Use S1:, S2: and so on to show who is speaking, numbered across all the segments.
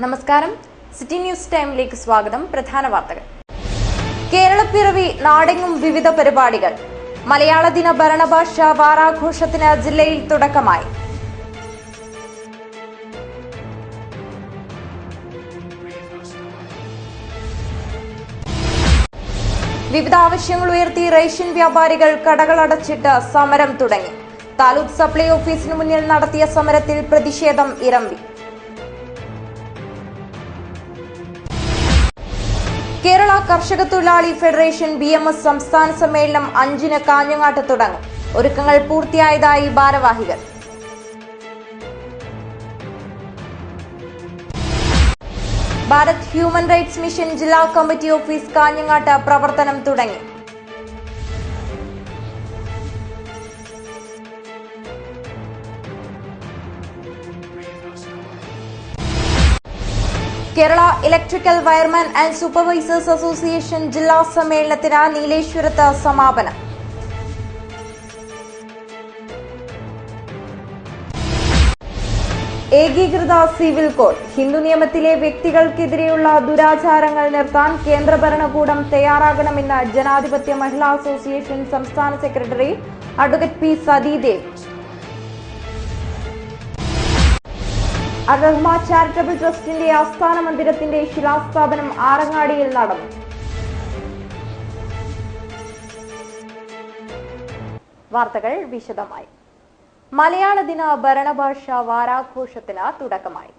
S1: നമസ്കാരം, city news ടൈമിലേക്ക് സ്വാഗതം. പ്രധാന വാർത്തകൾ. കേരളപ്പിറവി നാടെങ്ങും വിവിധ പരിപാടികൾ. മലയാള ദിന ഭരണഭാഷാ വാരാഘോഷത്തിന് ജില്ലയിൽ തുടക്കമായി. വിവിധ ആവശ്യങ്ങൾ ഉയർത്തി റേഷൻ വ്യാപാരികൾ കടകളടച്ചിട്ട് സമരം തുടങ്ങി. താലൂക്ക് സപ്ലൈ ഓഫീസിന് മുന്നിൽ നടത്തിയ സമരത്തിൽ പ്രതിഷേധം ഇരമ്പി. കേരള കർഷക തൊഴിലാളി ഫെഡറേഷൻ BMS സംസ്ഥാന സമ്മേളനം 5-ന് കാഞ്ഞങ്ങാട്ട് തുടങ്ങും. ഒരുക്കങ്ങൾ പൂർത്തിയായതായി ഭാരവാഹികൾ. ഭാരത് ഹ്യൂമൻ റൈറ്റ്സ് മിഷൻ ജില്ലാ കമ്മിറ്റി ഓഫീസ് കാഞ്ഞങ്ങാട്ട് പ്രവർത്തനം തുടങ്ങി. Kerala electrical wireman and supervisors association ജില്ലാ സമ്മേളനത്തിന് നീലേശ്വരത്ത് സമാപനം. ഏകീകൃത സിവിൽ കോഡ്. ഹിന്ദു നിയമത്തിലെ വ്യക്തികൾക്കെതിരെയുള്ള ദുരാചാരങ്ങൾ നിർത്താൻ കേന്ദ്ര ഭരണകൂടം തയ്യാറാകണമെന്ന് ജനാധിപത്യ മഹിളാ അസോസിയേഷൻ സംസ്ഥാന സെക്രട്ടറി അഡ്വക്കേറ്റ് P. സതീദേവ്. അൽ-റഹ്മ ചാരിറ്റബിൾ ട്രസ്റ്റിന്റെ ആസ്ഥാന മന്ദിരത്തിന്റെ ശിലാസ്ഥാപനം ആറങ്ങാടിയിൽ നടന്നു. വാർത്തകൾ വിശദമായി. മലയാള ദിന ഭരണഭാഷാ വാരാഘോഷത്തിന് തുടക്കമായി.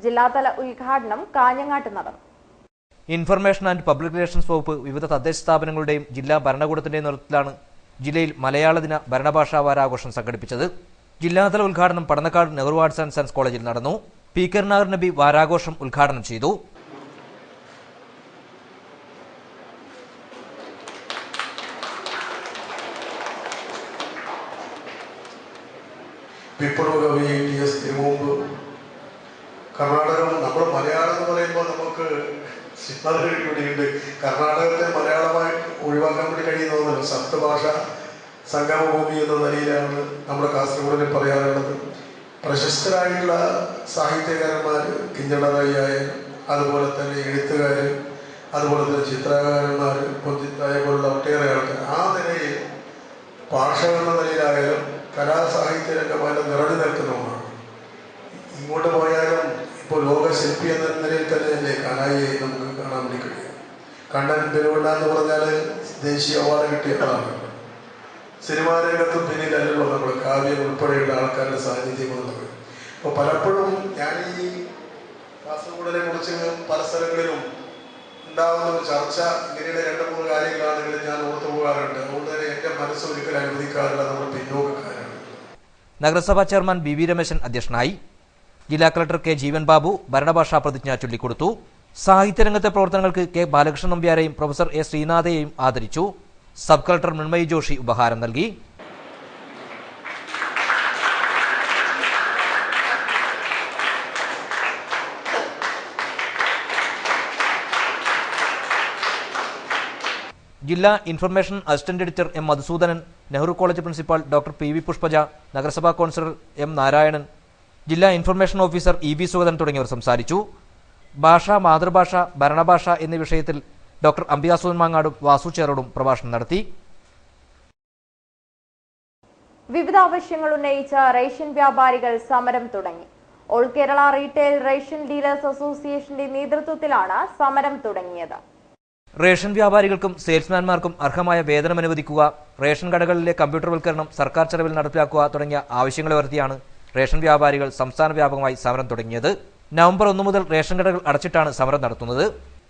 S1: ജില്ലാതല ഉദ്ഘാടനം കാഞ്ഞങ്ങാട്ട് നടന്നു.
S2: ഇൻഫർമേഷൻ ആൻഡ് പബ്ലിക് റിലേഷൻസ് വകുപ്പ് വിവിധ തദ്ദേശ സ്ഥാപനങ്ങളുടെയും ജില്ലാ ഭരണകൂടത്തിന്റെയും നേതൃത്വത്തിലാണ് ജില്ലയിൽ മലയാള ദിന ഭരണഭാഷാ വാരാഘോഷം സംഘടിപ്പിച്ചത്. ജില്ലാതല ഉദ്ഘാടനം Padannakkad Nehru arts and science കോളേജിൽ നടന്നു. P. കരുണാകരൻ നബി വാരാഘോഷം ഉദ്ഘാടനം ചെയ്തു.
S3: വിപ്ലവകവി TS തിരുമുമ്പ് കർണാടകം, നമ്മൾ മലയാളം എന്ന് പറയുമ്പോൾ നമുക്ക് സിനിമകളുണ്ട്. കർണാടകത്തെ മലയാളമായി ഒഴിവാക്കാൻ വേണ്ടി കഴിയുന്നതല്ല. സപ്തഭാഷ സംഗമഭൂമി എന്ന നിലയിലാണ് നമ്മുടെ കാസർഗോഡിനെ പറയാറുള്ളത്. പ്രശസ്തരായിട്ടുള്ള സാഹിത്യകാരന്മാർ, കിഞ്ചണറായാലും അതുപോലെ തന്നെ എഴുത്തുകാർ, അതുപോലെ തന്നെ ചിത്രകാരന്മാർ, പോലുള്ള ഒട്ടേറെ ആൾക്കാർ ആ നിലയിൽ ഭാഷ എന്ന നിലയിലായാലും കലാസാഹിത്യ രംഗമായാലും നിറഞ്ഞു നിൽക്കുന്നതുമാണ്. ഇങ്ങോട്ട് പോയാലും ഇപ്പോൾ ലോകശില്പി എന്ന നിലയിൽ തന്നെയല്ലേ കനായിയെ നമുക്ക് കാണാൻ വേണ്ടി കഴിയും. കണ്ണൻ പെരുവണ്ണ എന്ന് പറഞ്ഞാൽ ദേശീയ അവാർഡ് കിട്ടിയതാണ്. സിനിമാ രംഗത്തും പിന്നിലല്ലോ നമ്മൾ കാവ്യം ഉൾപ്പെടെയുള്ള ആൾക്കാരുടെ സാന്നിധ്യം എന്നുള്ളത്. അപ്പോൾ പലപ്പോഴും ഞാൻ ഈ കാസർഗോഡിനെ കുറിച്ച് പല സ്ഥലങ്ങളിലും ഉണ്ടാകുന്ന ഒരു ചർച്ച ഇങ്ങനെയുള്ള 2-3 കാര്യങ്ങളാണെങ്കിലും ഞാൻ ഓർത്തു പോകാറുണ്ട്. അതുകൊണ്ട് തന്നെ എൻ്റെ മനസ്സ് ഒരിക്കലും അനുവദിക്കാറില്ല നമ്മൾ പിന്നോക്കക്കാരാണ്.
S2: നഗരസഭാ ചെയർമാൻ BV രമേശൻ അധ്യക്ഷനായി. ജില്ലാ കളക്ടർ K. ജീവൻ ബാബു ഭരണഭാഷാ പ്രതിജ്ഞ ചൊല്ലിക്കൊടുത്തു. സാഹിത്യരംഗത്തെ പ്രവർത്തനങ്ങൾക്ക് K. ബാലകൃഷ്ണൻ നമ്പ്യാരെയും പ്രൊഫസർ A. ശ്രീനാഥയെയും ആദരിച്ചു. സബ് കളക്ടർ മൃണ്മയി ജോഷി ഉപഹാരം നൽകി. ജില്ലാ information assistant editor M. Madhusoodanan, Nehru college principal doctor PV Pushpaja, നഗരസഭാ കൗൺസിലർ M. നാരായണൻ, ജില്ലാ ഇൻഫർമേഷൻ ഓഫീസർ EB സുഗതൻ തുടങ്ങിയവർ സംസാരിച്ചു. ഭാഷ, മാതൃഭാഷ, ഭരണഭാഷ എന്നീ വിഷയത്തിൽ ഡോക്ടർ അംബികാസുധൻ മാങ്ങാടും വാസു ചേറോടും പ്രഭാഷണം നടത്തി.
S1: വിവിധ ആവശ്യങ്ങൾ ഉന്നയിച്ച റേഷൻ വ്യാപാരികൾ സമരം തുടങ്ങി. All Kerala retail ration dealers അസോസിയേഷന്റെ നേതൃത്വത്തിലാണ് സമരം തുടങ്ങിയത്.
S2: റേഷൻ വ്യാപാരികൾക്കും സെയിൽസ്മാൻമാർക്കും അർഹമായ വേതനം അനുവദിക്കുക, റേഷൻ കടകളിലെ കമ്പ്യൂട്ടർവൽക്കരണം സർക്കാർ ചെലവിൽ നടപ്പിലാക്കുക തുടങ്ങിയ ആവശ്യങ്ങൾ ഉയർത്തിയാണ് റേഷൻ വ്യാപാരികൾ സംസ്ഥാന വ്യാപകമായി സമരം തുടങ്ങിയത്. നവംബർ 1 മുതൽ റേഷൻ കടകൾ അടച്ചിട്ടാണ് സമരം നടത്തുന്നത്.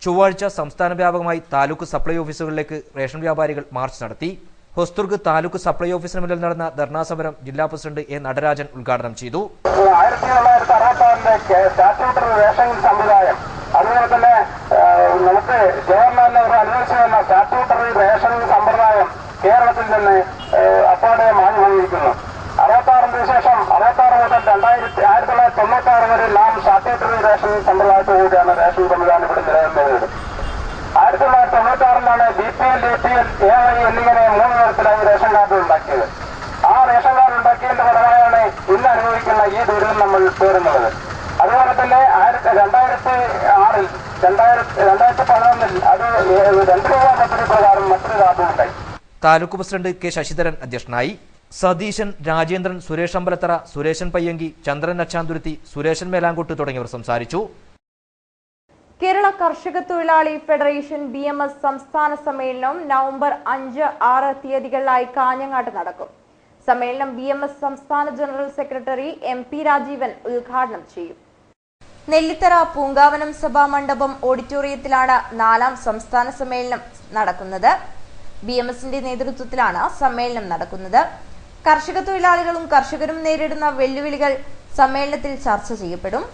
S2: ചൊവ്വാഴ്ച സംസ്ഥാന വ്യാപകമായി താലൂക്ക് സപ്ലൈ ഓഫീസുകളിലേക്ക് റേഷൻ വ്യാപാരികൾ മാർച്ച് നടത്തി. ഹൊസ്ദുർഗ് താലൂക്ക് സപ്ലൈ ഓഫീസിന് മുന്നിൽ നടന്ന ധർണാ സമരം ജില്ലാ പ്രസിഡന്റ് A. നടരാജൻ ഉദ്ഘാടനം ചെയ്തു.
S4: 1966 സ്റ്റാറ്റ്യൂട്ടറി റേഷൻ സംവിധാനം, അതുപോലെ തന്നെ നമുക്ക് ഗവൺമെന്റ് അനുവദിച്ചു തന്ന സ്റ്റാറ്റ്യൂട്ടറി റേഷൻ സമ്പ്രദായം കേരളത്തിൽ നിന്ന് അപ്പാടെ മാഞ്ഞു പോയിരിക്കുന്നു. 66 ശേഷം 66 മുതൽ 1996 വരെ നാം സാറ്റലൈറ്റ് റേഷൻ സമ്പ്രദായത്തോടുകൂടിയാണ് റേഷൻ സംവിധാനം ഇവിടെ നിലനിന്നത്. 1996 BPL, APL, AY എന്നിങ്ങനെ 3 തരത്തിലായി റേഷൻ കാർഡ് ഉണ്ടാക്കിയത്. ആ റേഷൻ കാർഡ് ഉണ്ടാക്കിയതിന്റെ ഫലമായാണ് ഇന്ന് അനുഭവിക്കുന്ന ഈ ദുരിതം നമ്മൾ പേറുന്നത്. അതുപോലെ തന്നെ 2006-ൽ 2011-ൽ അത് 2 രൂപ പദ്ധതി പ്രകാരം മറ്റൊരു കാർഡും ഉണ്ടായി.
S2: താലൂക്ക് പ്രസിഡന്റ് കെ ശശിധരൻ അധ്യക്ഷനായി. സതീശൻ, രാജേന്ദ്രൻ, സുരേഷ് അമ്പലത്തറ, സുരേഷൻ പയ്യങ്കി, ചന്ദ്രൻ അച്ചാന്തുരുത്തി, സുരേഷൻ മേലാങ്കോട്ട് തുടങ്ങിയവർ സംസാരിച്ചു.
S1: കേരള കർഷക തൊഴിലാളി ഫെഡറേഷൻ BMS സംസ്ഥാന സമ്മേളനം നവംബർ 5, 6 തീയതികളിലായി കാഞ്ഞങ്ങാട്ട് നടക്കും. സമ്മേളനം BMS സംസ്ഥാന ജനറൽ സെക്രട്ടറി MP രാജീവൻ ഉദ്ഘാടനം ചെയ്യും. നെല്ലിത്തറ പൂങ്കാവനം സഭാ മണ്ഡപം ഓഡിറ്റോറിയത്തിലാണ് 4ാം സംസ്ഥാന സമ്മേളനം നടക്കുന്നത്. BMSന്റെ നേതൃത്വത്തിലാണ് സമ്മേളനം നടക്കുന്നത്. കർഷക തൊഴിലാളികളും കർഷകരും നേരിടുന്ന വെല്ലുവിളികൾ സമ്മേളനത്തിൽ ചർച്ച ചെയ്യപ്പെടും.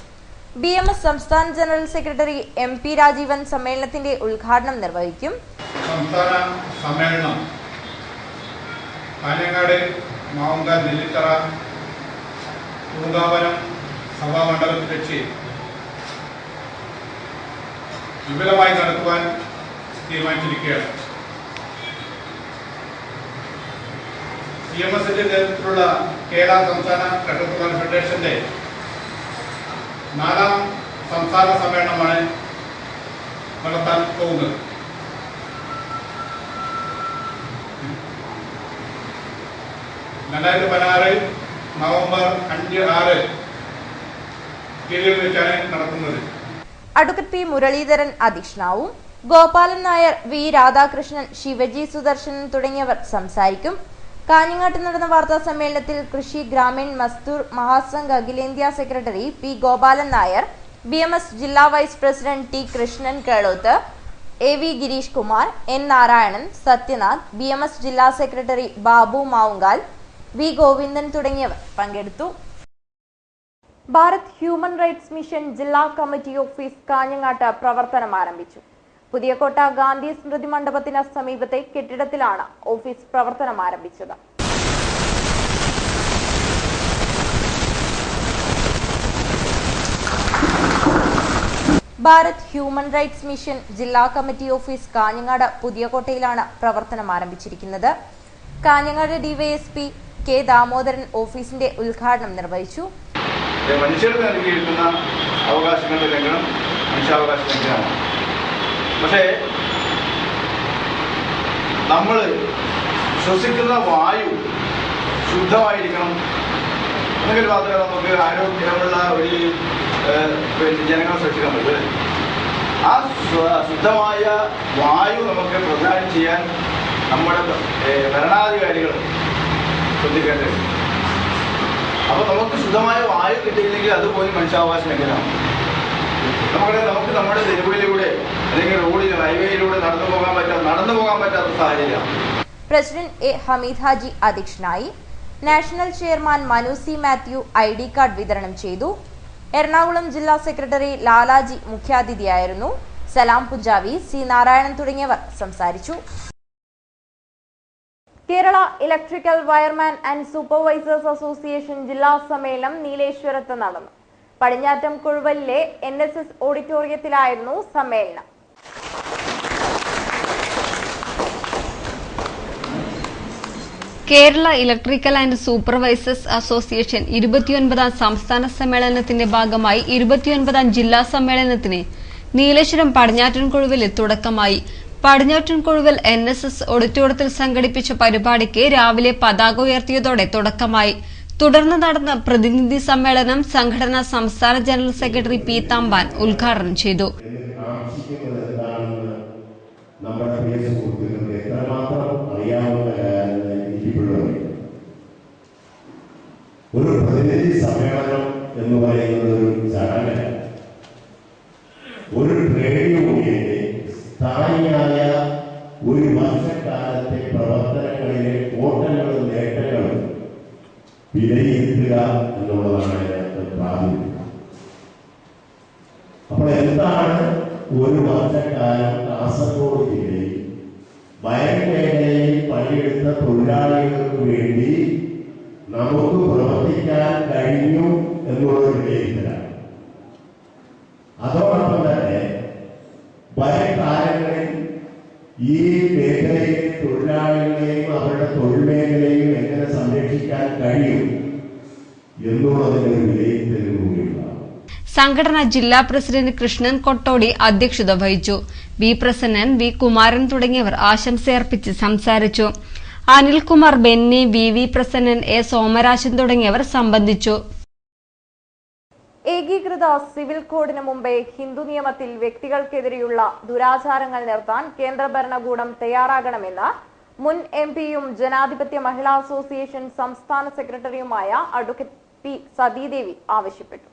S1: BMS സംസ്ഥാന ജനറൽ സെക്രട്ടറി MP രാജീവൻ സമ്മേളനത്തിന്റെ ഉദ്ഘാടനം നിർവഹിക്കും.
S5: സംസ്ഥാന സമ്മേളനം കാഞ്ഞങ്ങാട് മാവുങ്കാൽ നെല്ലിത്തറ പൂങ്കാവനം സഭാമണ്ഡലത്തിൽ വെച്ച് വിപുലമായി നടത്തുവാൻ തീരുമാനിച്ചിരിക്കുകയാണ്. BMSന്റെ നേതൃത്വത്തിലുള്ള കേരള സംസ്ഥാന കർഷക തൊഴിലാളി ഫെഡറേഷന്റെ 4ാം സംസ്ഥാന സമ്മേളനമാണ് നടത്താൻ പോകുന്നത്. നവംബർ 5, 6 തീയതികളിൽ വെച്ചാണ് നടത്തുന്നത്.
S1: അഡ്വക്കേറ്റ് P മുരളീധരൻ അധ്യക്ഷനാവും. ഗോപാലൻ നായർ, V രാധാകൃഷ്ണൻ, ശിവജി സുദർശനൻ തുടങ്ങിയവർ സംസാരിക്കും. കാഞ്ഞങ്ങാട്ട് നടന്ന വാർത്താ സമ്മേളനത്തിൽ കൃഷി ഗ്രാമീൺ മസ്ദൂർ മഹാസംഘ് അഖിലേന്ത്യാ secretary P Gopalan Nair, BMS ജില്ലാ vice president T Krishnan Kelothu, AV Girish Kumar, N Narayanan, Sathyanath, BMS ജില്ലാ സെക്രട്ടറി ബാബു മാവുങ്കാൽ, V ഗോവിന്ദൻ തുടങ്ങിയവർ പങ്കെടുത്തു. ഭാരത് ഹ്യൂമൻ റൈറ്റ്സ് മിഷൻ ജില്ലാ കമ്മിറ്റി ഓഫീസ് കാഞ്ഞങ്ങാട്ട് പ്രവർത്തനം ആരംഭിച്ചു. പുതിയകോട്ട ഗാന്ധി സ്മൃതി മണ്ഡപത്തിന് സമീപത്തെ കെട്ടിടത്തിലാണ് ഓഫീസ് പ്രവർത്തനം ആരംഭിച്ചത്. ഭാരത് ഹ്യൂമൻ റൈറ്റ്സ് മിഷൻ ജില്ലാ കമ്മിറ്റി ഓഫീസ് കാഞ്ഞങ്ങാട് പുതിയകോട്ടയിലാണ് പ്രവർത്തനം ആരംഭിച്ചിരിക്കുന്നത്. കാഞ്ഞങ്ങാട് DYSP K ദാമോദരൻ ഓഫീസിന്റെ ഉദ്ഘാടനം നിർവഹിച്ചു.
S5: മനുഷ്യർക്ക് നൽകിയിരിക്കുന്ന അവകാശങ്ങളുടെ ലംഘനം മനുഷ്യാവകാശ ലംഘനമാണ്. പക്ഷേ നമ്മൾ ശ്വസിക്കുന്ന വായു ശുദ്ധമായിരിക്കണം എന്നെങ്കിൽ മാത്രമേ നമുക്ക് ആരോഗ്യമുള്ള ഒരു ജനങ്ങളെ സൃഷ്ടിക്കാൻ പറ്റൂ. ആ ശുദ്ധമായ വായു നമുക്ക് പ്രദാനം ചെയ്യാൻ നമ്മുടെ ഭരണാധികാരികൾ ശ്രദ്ധിക്കേണ്ടത്. അപ്പോൾ നമുക്ക് ശുദ്ധമായ വായു കിട്ടിയില്ലെങ്കിൽ അതുപോലും മനുഷ്യാവകാശ ലംഘനമാണ്. നമുക്ക് നമ്മുടെ തെരുവിലൂടെ അല്ലെങ്കിൽ റോഡിൽ ഹൈവേയിലൂടെ നടന്നു പോകാൻ പറ്റാത്ത സാഹചര്യമാണ്.
S1: പ്രസിഡന്റ് A ഹമീദ് ഹാജി അധ്യക്ഷനായി. National chairman Manu C Mathew ID card വിതരണം ചെയ്തു. എറണാകുളം ജില്ലാ സെക്രട്ടറി ലാലാജി മുഖ്യാതിഥിയായിരുന്നു. സലാം പുജാവി, C നാരായണൻ തുടങ്ങിയവർ സംസാരിച്ചു. Kerala electrical wireman and supervisors association ജില്ലാ സമ്മേളനം നീലേശ്വരത്ത് നടന്നു. പടിഞ്ഞാറ്റം കുഴുവലിലെ NSS ഓഡിറ്റോറിയത്തിലായിരുന്നു സമ്മേളനം.
S6: Kerala electrical and supervisors association 29ാം സംസ്ഥാന സമ്മേളനത്തിന്റെ ഭാഗമായി 29ാം ജില്ലാ സമ്മേളനത്തിന് നീലേശ്വരം പടിഞ്ഞാറ്റൻകൊഴുവിൽ തുടക്കമായി. പടിഞ്ഞാറ്റൻകൊഴുവിൽ NSS ഓഡിറ്റോറിയത്തിൽ സംഘടിപ്പിച്ച പരിപാടിക്ക് രാവിലെ പതാക ഉയർത്തിയതോടെ തുടക്കമായി. തുടർന്ന് നടന്ന പ്രതിനിധി സമ്മേളനം സംഘടനാ സംസ്ഥാന ജനറൽ സെക്രട്ടറി P തമ്പാൻ ഉദ്ഘാടനം ചെയ്തു.
S7: ഒരു പ്രതിനിധി സമ്മേളനം എന്ന് പറയുന്നത് ഒരു ചടങ്ങ്, ഒരു ട്രേഡ് യൂണിയന്റെ സ്ഥായിയായ ഒരു വർഷക്കാലത്തെ പ്രവർത്തനങ്ങളിലെ ഓട്ടങ്ങളും നേട്ടങ്ങളും വിലയിരുത്തുക എന്നുള്ളതാണ് അതിനകത്ത് പ്രാധാന്യം. അപ്പോൾ എന്താണ് ഒരു വർഷക്കാലം കാസർഗോഡ് ജില്ലയിൽ വയൽ മേഖലയിൽ പണിയെടുത്ത തൊഴിലാളികൾക്ക് വേണ്ടി നമുക്ക് പ്രവർത്തിക്കാൻ കഴിഞ്ഞു എന്നുള്ളത് വിലയിരുത്തലാണ്. അതോടൊപ്പം തന്നെ വരും കാലങ്ങളിൽ ഈ മേഖലയിലെ തൊഴിലാളികളെയും അവരുടെ തൊഴിൽ മേഖലയും എങ്ങനെ സംരക്ഷിക്കാൻ കഴിയും എന്നുള്ളതിന് ഒരു വിലയിരുത്തൽ കൂടിയുണ്ടാകും.
S6: സംഘടന ജില്ലാ പ്രസിഡന്റ് കൃഷ്ണൻ കൊട്ടോടി അധ്യക്ഷത വഹിച്ചു. വി പ്രസന്നൻ, വി കുമാരൻ തുടങ്ങിയവർ ആശംസയർപ്പിച്ച് സംസാരിച്ചു. അനിൽകുമാർ, ബെന്നി, വി പ്രസന്നൻ, എ സോമരാജൻ തുടങ്ങിയവർ സംബന്ധിച്ചു.
S1: ഏകീകൃത സിവിൽ കോഡിന് മുമ്പേ ഹിന്ദു നിയമത്തിൽ വ്യക്തികൾക്കെതിരെയുള്ള ദുരാചാരങ്ങൾ നിർത്താൻ കേന്ദ്ര ഭരണകൂടം തയ്യാറാകണമെന്ന് മുൻ എംപിയും ജനാധിപത്യ മഹിളാ അസോസിയേഷൻ സംസ്ഥാന സെക്രട്ടറിയുമായ അഡ്വക്കേറ്റ് പി സതീദേവി ആവശ്യപ്പെട്ടു.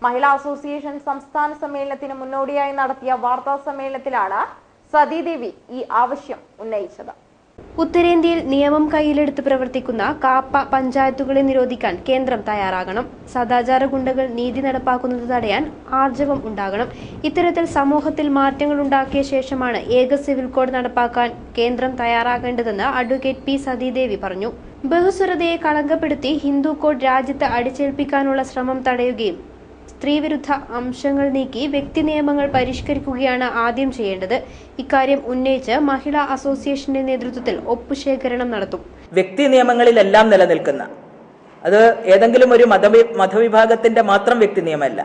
S1: മഹിളാ അസോസിയേഷൻ സംസ്ഥാന സമ്മേളനത്തിന് മുന്നോടിയായി നടത്തിയ വാർത്താ സമ്മേളനത്തിലാണ് സതീദേവി ഈ ആവശ്യം ഉന്നയിച്ചത്.
S8: ഉത്തരേന്ത്യയിൽ നിയമം കയ്യിലെടുത്ത് പ്രവർത്തിക്കുന്ന കാപ്പ പഞ്ചായത്തുകളെ നിരോധിക്കാൻ കേന്ദ്രം തയ്യാറാകണം. സദാചാര ഗുണ്ടകൾ നീതി നടപ്പാക്കുന്നത് തടയാൻ ആർജവം ഉണ്ടാകണം. ഇത്തരത്തിൽ സമൂഹത്തിൽ മാറ്റങ്ങൾ ഉണ്ടാക്കിയ ശേഷമാണ് ഏക സിവിൽ കോഡ് നടപ്പാക്കാൻ കേന്ദ്രം തയ്യാറാകേണ്ടതെന്ന് അഡ്വക്കേറ്റ് പി സതീദേവി പറഞ്ഞു. ബഹുസ്വരതയെ കളങ്കപ്പെടുത്തി ഹിന്ദു കോഡ് രാജ്യത്ത് അടിച്ചേൽപ്പിക്കാനുള്ള ശ്രമം തടയുകയും സ്ത്രീവിരുദ്ധ അംശങ്ങൾ നീക്കി വ്യക്തി നിയമങ്ങൾ പരിഷ്കരിക്കുകയാണ് ആദ്യം ചെയ്യേണ്ടത്. ഇക്കാര്യം ഉന്നയിച്ച് മഹിളാ അസോസിയേഷന്റെ നേതൃത്വത്തിൽ ഒപ്പുശേഖരണം നടത്തും.
S9: വ്യക്തി നിയമങ്ങളിലെല്ലാം നിലനിൽക്കുന്ന, അത് ഏതെങ്കിലും ഒരു മതവിഭാഗത്തിന്റെ മാത്രം വ്യക്തി നിയമമല്ല,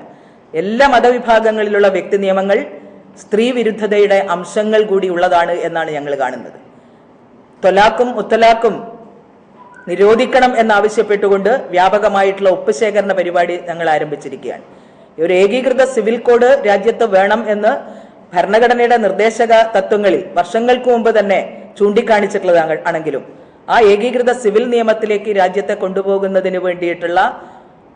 S9: എല്ലാ മതവിഭാഗങ്ങളിലുള്ള വ്യക്തി നിയമങ്ങൾ സ്ത്രീ വിരുദ്ധതയുടെ അംശങ്ങൾ കൂടി ഉള്ളതാണ് എന്നാണ് ഞങ്ങൾ കാണുന്നത്. ത്വലാഖും മുത്തലാഖും നിരോധിക്കണം എന്നാവശ്യപ്പെട്ടുകൊണ്ട് വ്യാപകമായിട്ടുള്ള ഒപ്പുശേഖരണ പരിപാടി ഞങ്ങൾ ആരംഭിച്ചിരിക്കുകയാണ്. ഒരു ഏകീകൃത സിവിൽ കോഡ് രാജ്യത്ത് വേണം എന്ന് ഭരണഘടനയുടെ നിർദ്ദേശക തത്വങ്ങളിൽ വർഷങ്ങൾക്ക് മുമ്പ് തന്നെ ചൂണ്ടിക്കാണിച്ചിട്ടുള്ളതാണെങ്കിലും ആ ഏകീകൃത സിവിൽ നിയമത്തിലേക്ക് രാജ്യത്തെ കൊണ്ടുപോകുന്നതിന് വേണ്ടിയിട്ടുള്ള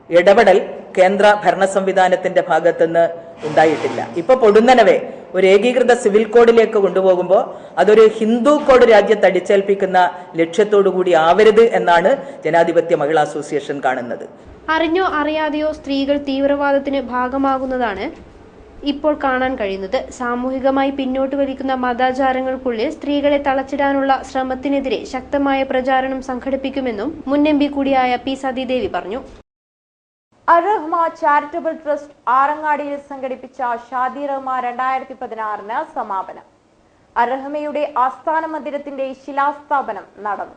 S9: ഇടപെടൽ കേന്ദ്ര ഭരണ സംവിധാനത്തിന്റെ ഭാഗത്തുനിന്ന് ഉണ്ടായിട്ടില്ല. ഇപ്പൊ പൊടുന്നനവേ ഒരു ഏകീകൃത സിവിൽ കോഡിലേക്ക് കൊണ്ടുപോകുമ്പോൾ അതൊരു ഹിന്ദു കോഡ് രാജ്യത്ത് അടിച്ചേൽപ്പിക്കുന്ന ലക്ഷ്യത്തോടു കൂടി ആവരുത് എന്നാണ് ജനാധിപത്യ മഹിളാ അസോസിയേഷൻ കാണുന്നത്.
S8: അറിഞ്ഞോ അറിയാതെയോ സ്ത്രീകൾ തീവ്രവാദത്തിന് ഭാഗമാകുന്നതാണ് ഇപ്പോൾ കാണാൻ കഴിയുന്നത്. സാമൂഹികമായി പിന്നോട്ട് വലിക്കുന്ന മതാചാരങ്ങൾക്കുള്ളിൽ സ്ത്രീകളെ തളച്ചിടാനുള്ള ശ്രമത്തിനെതിരെ ശക്തമായ പ്രചാരണം സംഘടിപ്പിക്കുമെന്നും മുൻ എംപി കൂടിയായ പി സതീദേവി പറഞ്ഞു.
S1: അർറഹ്മ ചാരിറ്റബിൾ ട്രസ്റ്റ് ആറങ്ങാടിയിൽ സംഘടിപ്പിച്ച ഷാദി റഹ്മ 2016 സമാപനം. അർറഹ്മയുടെ ആസ്ഥാന മന്ദിരത്തിന്റെ ശിലാസ്ഥാപനം നടന്നു.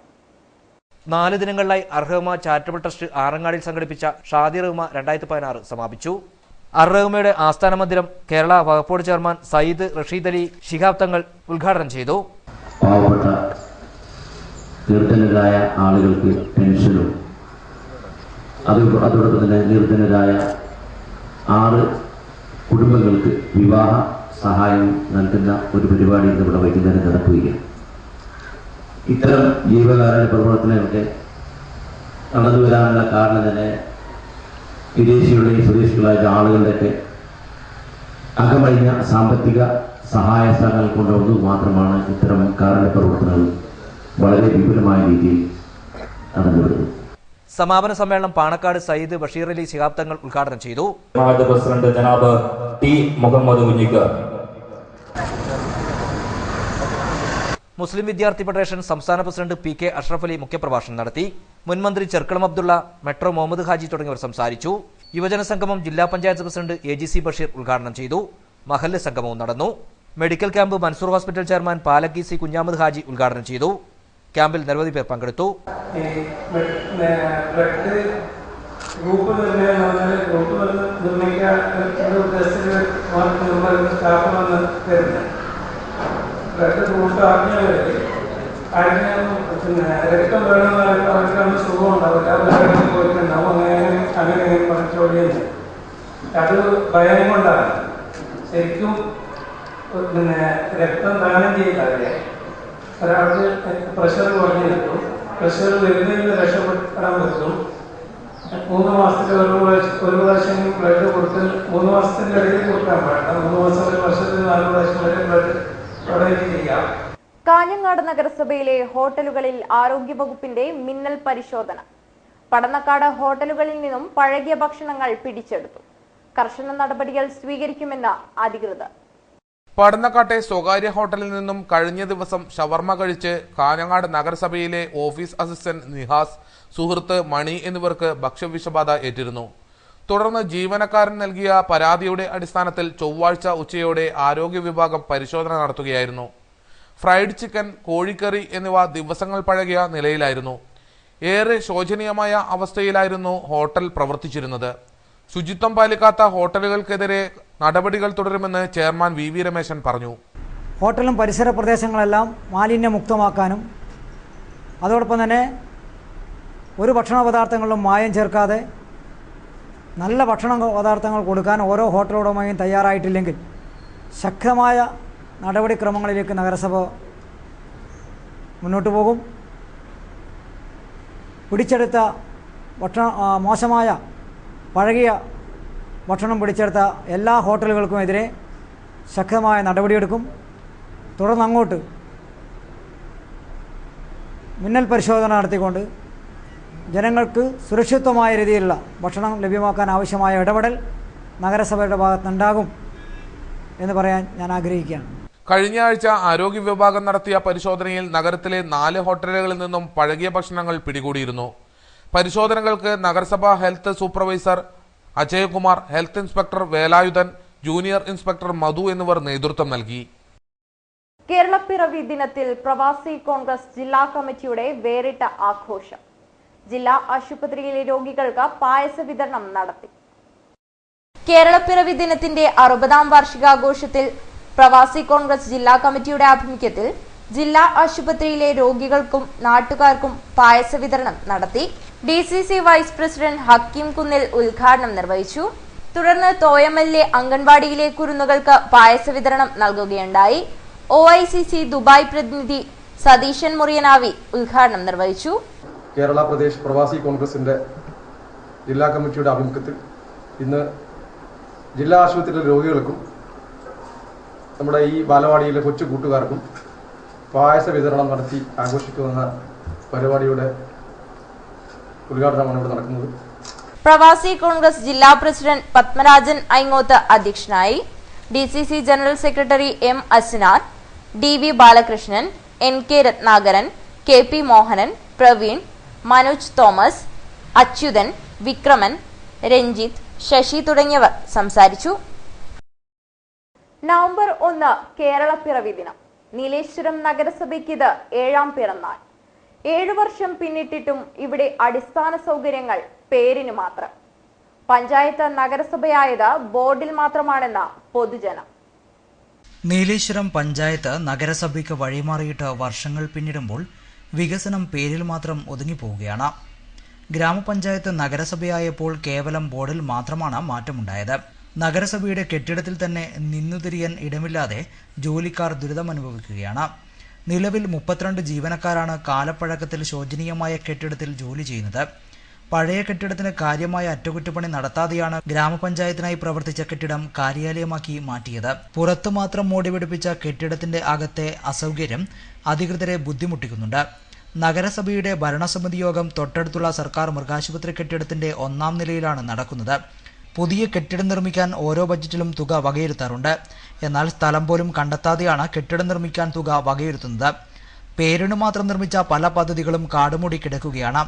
S2: 4 ദിനങ്ങളിലായി അർറഹ്മ ചാരിറ്റബിൾ ട്രസ്റ്റ് ആറങ്ങാടിയിൽ സംഘടിപ്പിച്ച ഷാദി റഹ്മ 2016 സമാപിച്ചു. അർറഹ്മയുടെ ആസ്ഥാന മന്ദിരം കേരള വഖഫ് ചെയർമാൻ സയ്യിദ് റഷീദ് അലി ശിഹാബ് തങ്ങൾ ഉദ്ഘാടനം ചെയ്തു.
S10: പാവപ്പെട്ട നിർധനരായ ആളുകൾക്ക് പെൻഷനും അതോടൊപ്പം തന്നെ നിർധനരായ 6 കുടുംബങ്ങൾക്ക് വിവാഹ സഹായം നൽകുന്ന ഒരു പരിപാടി നമ്മുടെ വൈകുന്നേരം നടക്കുകയാണ്. ഇത്തരം ജീവകാരുണ്യ പ്രവർത്തനങ്ങളൊക്കെ നടന്നു വരാനുള്ള കാരണം തന്നെ വിദേശികളുടെയും സ്വദേശികളായ ആളുകളുടെയൊക്കെ അകമഴിഞ്ഞ സാമ്പത്തിക സഹായ സഹകരണങ്ങൾ കൊണ്ടുവന്നത് മാത്രമാണ് ഇത്തരം കാരുണ്യ പ്രവർത്തനങ്ങൾ വളരെ വിപുലമായ രീതിയിൽ നടന്നുവരുന്നത്.
S2: സമാപന സമ്മേളനം പാണക്കാട് സയ്യിദ് ബഷീർ അലി ശിഹാബ് തങ്ങൾ ഉദ്ഘാടനം ചെയ്തു.
S11: പ്രസിഡന്റ് ജനാബ് ടി മുഹമ്മദ് കുഞ്ഞിക്കർ,
S2: മുസ്ലിം വിദ്യാർത്ഥി ഫെഡറേഷൻ സംസ്ഥാന president P K Ashraf Ali മുഖ്യപ്രഭാഷണം നടത്തി. മുൻമന്ത്രി ചെർക്കളം അബ്ദുള്ള, മെട്രോ മുഹമ്മദ് ഹാജി തുടങ്ങിയവർ സംസാരിച്ചു. യുവജന സംഗമം ജില്ലാ പഞ്ചായത്ത് പ്രസിഡന്റ് AGC ബഷീർ ഉദ്ഘാടനം ചെയ്തു. മഹല്ല് സംഗമവും നടന്നു. Medical camp Mansoor hospital chairman Palakki C Kunhamath Haji ഉദ്ഘാടനം ചെയ്തു. ക്യാമ്പിൽ നിരവധി പേർ പങ്കെടുത്തു.
S4: രക്തം വേണമെന്ന് അവർക്കാണ് സുഖം ഉണ്ടാവില്ല, അവരുടെ പോയിട്ടുണ്ടാവും, അങ്ങനെ പഠിച്ചോടിയത്. അത് ഭയം കൊണ്ടാണ്. ശരിക്കും രക്തം ദാനം ചെയ്താലേ ഒരാൾക്ക് പ്രഷർ കുറഞ്ഞു കിട്ടും. പ്രഷർ വരുന്നതിൽ രക്ഷപ്പെടാൻ പറ്റും. 3 മാസത്തിൽ ഒരു പ്രാവശ്യം ബ്ലഡ് കൊടുക്കൽ 3 മാസത്തിന്റെ ഇടയിൽ കൊടുക്കാൻ പാടില്ല. 3 മാസം, ഒരു വർഷത്തിൽ 4 പ്രാവശ്യം വരെ ബ്ലഡ് ഡൊണേറ്റ് ചെയ്യാം.
S1: കാഞ്ഞങ്ങാട് നഗരസഭയിലെ ഹോട്ടലുകളിൽ ആരോഗ്യവകുപ്പിന്റെ മിന്നൽ പരിശോധന. പടന്നക്കാട് ഹോട്ടലുകളിൽ നിന്നും പഴകിയ ഭക്ഷണങ്ങൾ പിടിച്ചെടുത്തു. കർശന നടപടികൾ സ്വീകരിക്കുമെന്ന് അധികൃതർ.
S12: പടന്നക്കാട്ടെ സ്വകാര്യ ഹോട്ടലിൽ നിന്നും കഴിഞ്ഞ ദിവസം ഷവർമ കഴിച്ച് കാഞ്ഞങ്ങാട് നഗരസഭയിലെ ഓഫീസ് അസിസ്റ്റന്റ് നിഹാസ്, സുഹൃത്ത് മണി എന്നിവർക്ക് ഭക്ഷ്യവിഷബാധ ഏറ്റിരുന്നു. തുടർന്ന് ജീവനക്കാരൻ നൽകിയ പരാതിയുടെ അടിസ്ഥാനത്തിൽ ചൊവ്വാഴ്ച ഉച്ചയോടെ ആരോഗ്യ വിഭാഗം പരിശോധന നടത്തുകയായിരുന്നു. ഫ്രൈഡ് ചിക്കൻ, കോഴിക്കറി എന്നിവ ദിവസങ്ങൾ പഴകിയ നിലയിലായിരുന്നു. ഏറെ ശോചനീയമായ അവസ്ഥയിലായിരുന്നു ഹോട്ടൽ പ്രവർത്തിച്ചിരുന്നത്. ശുചിത്വം പാലിക്കാത്ത ഹോട്ടലുകൾക്കെതിരെ നടപടികൾ തുടരുമെന്ന് ചെയർമാൻ വി വി രമേശൻ പറഞ്ഞു.
S13: ഹോട്ടലും പരിസര പ്രദേശങ്ങളെല്ലാം മാലിന്യമുക്തമാക്കാനും അതോടൊപ്പം തന്നെ ഒരു ഭക്ഷണ പദാർത്ഥങ്ങളിലും മായം ചേർക്കാതെ നല്ല ഭക്ഷണ പദാർത്ഥങ്ങൾ കൊടുക്കാൻ ഓരോ ഹോട്ടലുടമയും തയ്യാറായിട്ടില്ലെങ്കിൽ ശക്തമായ നടപടിക്രമങ്ങളിലേക്ക് നഗരസഭ മുന്നോട്ട് പോകും. പിടിച്ചെടുത്ത മോശമായ പഴകിയ ഭക്ഷണം പിടിച്ചെടുത്ത എല്ലാ ഹോട്ടലുകൾക്കുമെതിരെ ശക്തമായ നടപടിയെടുക്കും. തുടർന്ന് അങ്ങോട്ട് മിന്നൽ പരിശോധന നടത്തിക്കൊണ്ട് ജനങ്ങൾക്ക് സുരക്ഷിതമായ രീതിയിലുള്ള ഭക്ഷണം ലഭ്യമാക്കാൻ ആവശ്യമായ ഇടപെടൽ നഗരസഭയുടെ ഭാഗത്തുനിന്നുണ്ടാകും എന്ന് പറയാൻ ഞാൻ ആഗ്രഹിക്കുകയാണ്.
S12: കഴിഞ്ഞ ആഴ്ച ആരോഗ്യ വിഭാഗം നടത്തിയ പരിശോധനയിൽ നഗരത്തിലെ 4 ഹോട്ടലുകളിൽ നിന്നും പഴകിയ ഭക്ഷണങ്ങൾ പിടികൂടിയിരുന്നു. പരിശോധനകൾക്ക് നഗരസഭാ health supervisor Ajayakumar, health inspector Velayudhan, junior inspector Madhu എന്നിവർ നേതൃത്വം നൽകി.
S1: കേരളപ്പിറവി ദിനത്തിൽ പ്രവാസി കോൺഗ്രസ് ജില്ലാ കമ്മിറ്റിയുടെ വേറിട്ട ആഘോഷം. ജില്ലാ ആശുപത്രിയിലെ രോഗികൾക്ക് പായസ വിതരണം നടത്തി. കേരളപ്പിറവി ദിനത്തിന്റെ 60ാം വാർഷികാഘോഷത്തിൽ പ്രവാസി കോൺഗ്രസ് ജില്ലാ കമ്മിറ്റിയുടെ ആഭിമുഖ്യത്തിൽ ജില്ലാ ആശുപത്രിയിലെ രോഗികൾക്കും നാട്ടുകാർക്കും പായസ വിതരണം നടത്തി. DCC വൈസ് പ്രസിഡന്റ് ഹക്കീം കുന്നിൽ ഉദ്ഘാടനം നിർവഹിച്ചു. തുടർന്ന് തോയമലിലെ അംഗൻവാടിയിലെ കുരുന്നുകൾക്ക് പായസ വിതരണം നൽകുകയുണ്ടായി. OICC ദുബായ് പ്രതിനിധി സതീശൻ മുറിയനാവി ഉദ്ഘാടനം നിർവഹിച്ചു.
S14: കേരള പ്രദേശ് പ്രവാസി കോൺഗ്രസിന്റെ ജില്ലാ കമ്മിറ്റിയുടെ ആഭിമുഖ്യത്തിൽ ഇന്ന് ജില്ലാ ആശുപത്രിയിലെ രോഗികൾക്കും നമ്മുടെ ഈ ബാലവാടിയിലെ കൊച്ചു കൂട്ടുകാർക്കും പായസ വിതരണം നടത്തി ആഘോഷിക്കുന്ന പരിപാടിയുടെ ഉദ്ഘാടനമാണ് ഇവിടെ നടക്കുന്നത്.
S1: പ്രവാസി കോൺഗ്രസ് ജില്ലാ പ്രസിഡന്റ് പത്മരാജൻ ഐങ്ങോത്ത് അധ്യക്ഷനായി. DCC general secretary M Asnar, DV Balakrishnan, NK Ratnakaran, KP Mohanan, Praveen, Manoj Thomas, Achuthan, Vikraman, Ranjith, Sasi തുടങ്ങിയവർ സംസാരിച്ചു. നവംബർ 1 കേരളപ്പിറവി ദിനം. നീലേശ്വരം നഗരസഭയ്ക്ക് ഇത് 7ാം പിറന്നാൾ. 7 വർഷം പിന്നിട്ടിട്ടും ഇവിടെ അടിസ്ഥാന സൗകര്യങ്ങൾ പേരിന് മാത്രം. പഞ്ചായത്ത് നഗരസഭയായത് ബോർഡിൽ മാത്രമാണെന്ന പൊതുജനം.
S15: നീലേശ്വരം പഞ്ചായത്ത് നഗരസഭയ്ക്ക് വഴിമാറിയിട്ട് വർഷങ്ങൾ പിന്നിടുമ്പോൾ വികസനം പേരിൽ മാത്രം ഒതുങ്ങിപ്പോവുകയാണ്. ഗ്രാമപഞ്ചായത്ത് നഗരസഭയായപ്പോൾ കേവലം ബോർഡിൽ മാത്രമാണ് മാറ്റമുണ്ടായത്. നഗരസഭയുടെ കെട്ടിടത്തിൽ തന്നെ നിന്നുതിരിയാൻ ഇടമില്ലാതെ ജോലിക്കാർ ദുരിതമനുഭവിക്കുകയാണ്. നിലവിൽ 32 ജീവനക്കാരാണ് കാലപ്പഴക്കത്തിൽ ശോചനീയമായ കെട്ടിടത്തിൽ ജോലി ചെയ്യുന്നത്. പഴയ കെട്ടിടത്തിന് കാര്യമായ അറ്റകുറ്റപ്പണി നടത്താതെയാണ് ഗ്രാമപഞ്ചായത്തിനായി പ്രവർത്തിച്ച കെട്ടിടം കാര്യാലയമാക്കി മാറ്റിയത്. പുറത്തു മാത്രം മോടി പിടിപ്പിച്ച കെട്ടിടത്തിന്റെ അകത്തെ അസൗകര്യം അധികൃതരെ ബുദ്ധിമുട്ടിക്കുന്നുണ്ട്. നഗരസഭയുടെ ഭരണസമിതി യോഗം തൊട്ടടുത്തുള്ള സർക്കാർ മൃഗാശുപത്രി കെട്ടിടത്തിന്റെ 1ാം നിലയിലാണ് നടക്കുന്നത്. പുതിയ കെട്ടിടം നിർമ്മിക്കാൻ ഓരോ ബജറ്റിലും തുക വകയിരുത്താറുണ്ട്. എന്നാൽ സ്ഥലം പോലും കണ്ടെത്താതെയാണ് കെട്ടിടം നിർമ്മിക്കാൻ തുക വകയിരുത്തുന്നത്. പേരിനു മാത്രം നിർമ്മിച്ച പല പദ്ധതികളും കാടുമൂടി കിടക്കുകയാണ്.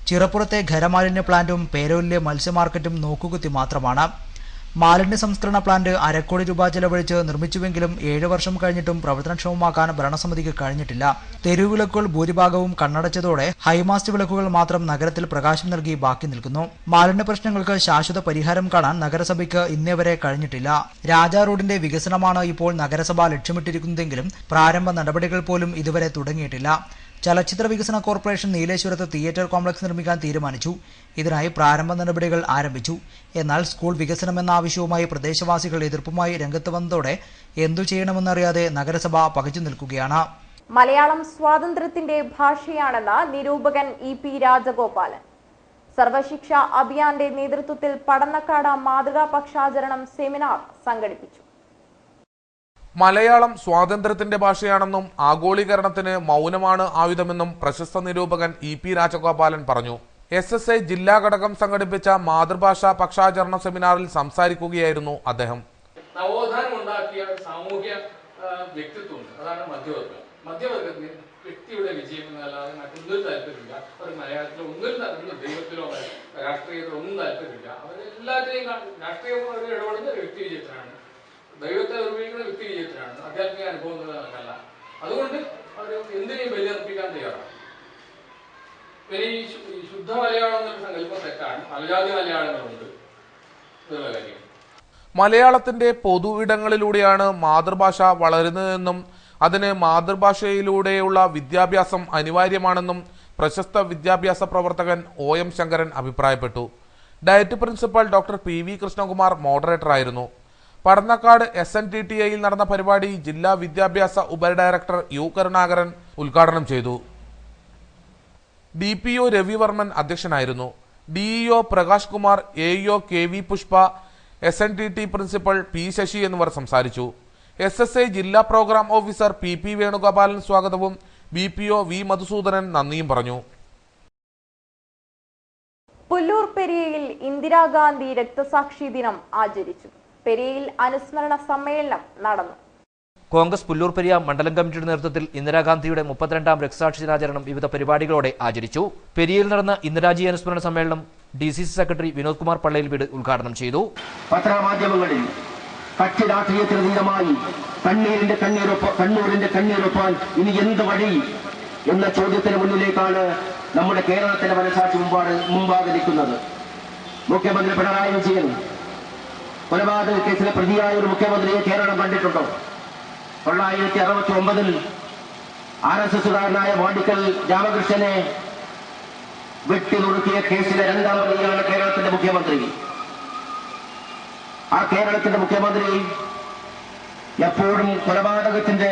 S15: ചിറപ്പുറത്തെ ഖരമാലിന്യ പ്ലാന്റും പേരൂരിലെ മത്സ്യമാർക്കറ്റും നോക്കുകുത്തി മാത്രമാണ്. മാലിന്യ സംസ്കരണ പ്ലാന്റ് 1/2 കോടി രൂപ ചെലവഴിച്ച് നിർമ്മിച്ചുവെങ്കിലും 7 വർഷം കഴിഞ്ഞിട്ടും പ്രവർത്തനക്ഷമമാക്കാൻ ഭരണസമിതിക്ക് കഴിഞ്ഞിട്ടില്ല. തെരുവിളക്കുകൾ ഭൂരിഭാഗവും കണ്ണടച്ചതോടെ ഹൈമാസ്റ്റ് വിളക്കുകൾ മാത്രം നഗരത്തിൽ പ്രകാശം നൽകി ബാക്കി നിൽക്കുന്നു. മാലിന്യ പ്രശ്നങ്ങൾക്ക് ശാശ്വത പരിഹാരം കാണാൻ നഗരസഭയ്ക്ക് ഇന്നേവരെ കഴിഞ്ഞിട്ടില്ല. രാജാ റോഡിന്റെ വികസനമാണ് ഇപ്പോൾ നഗരസഭ ലക്ഷ്യമിട്ടിരിക്കുന്നതെങ്കിലും പ്രാരംഭ നടപടികൾ പോലും ഇതുവരെ തുടങ്ങിയിട്ടില്ല. ചലച്ചിത്ര വികസന കോർപ്പറേഷൻ നീലേശ്വരത്ത് തിയേറ്റർ കോംപ്ലക്സ് നിർമ്മിക്കാൻ തീരുമാനിച്ചു. ഇതിനായി പ്രാരംഭ നടപടികൾ ആരംഭിച്ചു. എന്നാൽ സ്കൂൾ വികസനമെന്ന ആവശ്യവുമായി പ്രദേശവാസികൾ എതിർപ്പുമായി രംഗത്ത് വന്നതോടെ എന്തു ചെയ്യണമെന്നറിയാതെ നഗരസഭ പകച്ചു നിൽക്കുകയാണ്.
S1: മലയാളം സ്വാതന്ത്ര്യത്തിന്റെ ഭാഷയാണെന്ന് നിരൂപകൻ EP രാജഗോപാലൻ. സർവശിക്ഷ അഭിയാന്റെ നേതൃത്വത്തിൽ പടന്നക്കാട് മാതൃകാ പക്ഷാചരണം സെമിനാർ സംഘടിപ്പിച്ചു.
S12: മലയാളം സ്വാതന്ത്ര്യത്തിന്റെ ഭാഷയാണെന്നും ആഗോളീകരണത്തിന് മൗനമാണ് ആയുധമെന്നും പ്രശസ്ത നിരൂപകൻ EP രാജഗോപാലൻ പറഞ്ഞു. SSI ജില്ലാ ഘടകം സംഘടിപ്പിച്ച മാതൃഭാഷാ പക്ഷാചരണ സെമിനാറിൽ സംസാരിക്കുകയായിരുന്നു അദ്ദേഹം.
S16: നവോത്ഥാനം ഉണ്ടാക്കിയ സാമൂഹ്യ വ്യക്തിത്വമുണ്ട്. അതാണ് മധ്യവർഗം. മധ്യവർഗത്തിന് വ്യക്തിയുടെ വിജയം എന്നല്ലാതെ മറ്റൊന്നും താല്പര്യമില്ല. അവർ മലയാളത്തിലോ ഒന്നും ദൈവത്തിലോ രാഷ്ട്രീയത്തിലോ ഒന്നും താല്പര്യമില്ല. അവരെല്ലാത്തിനെയും രാഷ്ട്രീയം ഇടപെടുന്ന വ്യക്തി വിജയത്തിനാണ്, ദൈവത്തെ നിർവഹിക്കുന്ന വ്യക്തി വിജയത്തിനാണ്, ആധ്യാത്മിക അനുഭവങ്ങളല്ല. അതുകൊണ്ട് അവർ എന്തിനേയും ബലിയർപ്പിക്കാൻ തയ്യാറാണ്. പിന്നെ ഈ ശുദ്ധ മലയാളം എന്നൊരു സങ്കല്പം തെറ്റാണ്. പലജാതി മലയാളങ്ങളുണ്ട് എന്നുള്ള കാര്യം.
S12: മലയാളത്തിന്റെ പൊതു ഇടങ്ങളിലൂടെയാണ് മാതൃഭാഷ വളരുന്നതെന്നും അതിന് മാതൃഭാഷയിലൂടെയുള്ള വിദ്യാഭ്യാസം അനിവാര്യമാണെന്നും പ്രശസ്ത വിദ്യാഭ്യാസ പ്രവർത്തകൻ OM ശങ്കരൻ അഭിപ്രായപ്പെട്ടു. DIET principal doctor PV Krishnakumar മോഡറേറ്ററായിരുന്നു. പടന്നക്കാട് SNTTIയിൽ നടന്ന പരിപാടി ജില്ലാ വിദ്യാഭ്യാസ ഉപഡയറക്ടർ U കരുണാകരൻ ഉദ്ഘാടനം ചെയ്തു. DPO രവിവർമ്മൻ അധ്യക്ഷനായിരുന്നു. DEO Prakash Kumar, AEO KV Pushpa, SNTT principal P Sasi എന്നിവർ സംസാരിച്ചു. SSA ജില്ലാ പ്രോഗ്രാം ഓഫീസർ PP വേണുഗോപാലൻ സ്വാഗതവും BPO V മധുസൂദനൻ നന്ദിയും പറഞ്ഞു.
S1: പുല്ലൂർ പെരിയയിൽ ഇന്ദിരാഗാന്ധി രക്തസാക്ഷി ദിനം ആചരിച്ചു. പെരിയയിൽ അനുസ്മരണ സമ്മേളനം നടന്നു.
S2: കോൺഗ്രസ് പുല്ലൂർ പെരിയ മണ്ഡലം കമ്മിറ്റിയുടെ നേതൃത്വത്തിൽ ഇന്ദിരാഗാന്ധിയുടെ 32ാം രക്തസാക്ഷി ദിനാചരണം വിവിധ പരിപാടികളോടെ ആചരിച്ചു. പെരിയയിൽ നടന്ന ഇന്ദിരാജി അനുസ്മരണ സമ്മേളനം DCC സെക്രട്ടറി വിനോദ് കുമാർ പള്ളയിൽ വീട് ഉദ്ഘാടനം ചെയ്തു.
S17: പത്രമാധ്യമങ്ങളിൽ കക്ഷി രാഷ്ട്രീയത്തിന് അതീതമായി കണ്ണൂരിന്റെ കണ്ണീരൊപ്പാൻ ഇനി എന്ത് വഴി എന്ന ചോദ്യത്തിന് മുന്നിലേക്കാണ് നമ്മുടെ കേരളത്തിലെ മനസാക്ഷി മുമ്പാകെ നിൽക്കുന്നത്. മുഖ്യമന്ത്രി പിണറായി വിജയൻ കൊലപാതക കേസിലെ പ്രതിയായ ഒരു മുഖ്യമന്ത്രിയെ കേരളം കണ്ടിട്ടുണ്ടോ? 1969 RSSകാരനായ വാടിക്കൽ രാമകൃഷ്ണനെ വെട്ടിനുറുക്കിയ കേസിലെ 2ാം പ്രതിയാണ് കേരളത്തിന്റെ മുഖ്യമന്ത്രി. ആ കേരളത്തിന്റെ മുഖ്യമന്ത്രി എപ്പോഴും കൊലപാതകത്തിന്റെ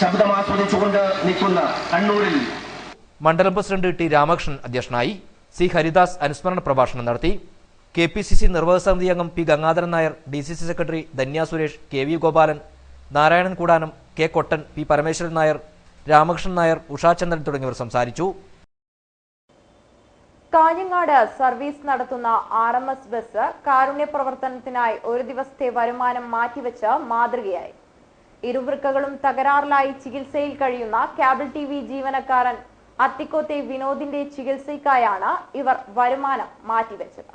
S17: ശബ്ദം ആസ്വദിച്ചുകൊണ്ട് നിൽക്കുന്ന കണ്ണൂരിൽ
S2: മണ്ഡലം പ്രസിഡന്റ് T രാമകൃഷ്ണൻ അധ്യക്ഷനായി. C ഹരിദാസ് അനുസ്മരണ പ്രഭാഷണം നടത്തി. KPCC നിർവാഹക സമിതി അംഗം P Gangadharan Nair, DCC secretary Dhanya Suresh, KV Gopalan, Narayanan Koodanam, K Kottan, P Parameswaran Nair, Ramakrishnan Nair, Ushachandran തുടങ്ങിയവർ സംസാരിച്ചു.
S1: കാഞ്ഞങ്ങാട് സർവീസ് നടത്തുന്ന RMS ബസ് കാരുണ്യ പ്രവർത്തനത്തിനായി ഒരു ദിവസത്തെ വരുമാനം മാറ്റിവെച്ച് മാതൃകയായി. ഇരുവൃക്കകളും തകരാറിലായി ചികിത്സയിൽ കഴിയുന്ന കേബിൾ TV ജീവനക്കാരൻ അത്തിക്കോത്തെ വിനോദിന്റെ ചികിത്സയ്ക്കായാണ് ഇവർ വരുമാനം മാറ്റിവെച്ചത്.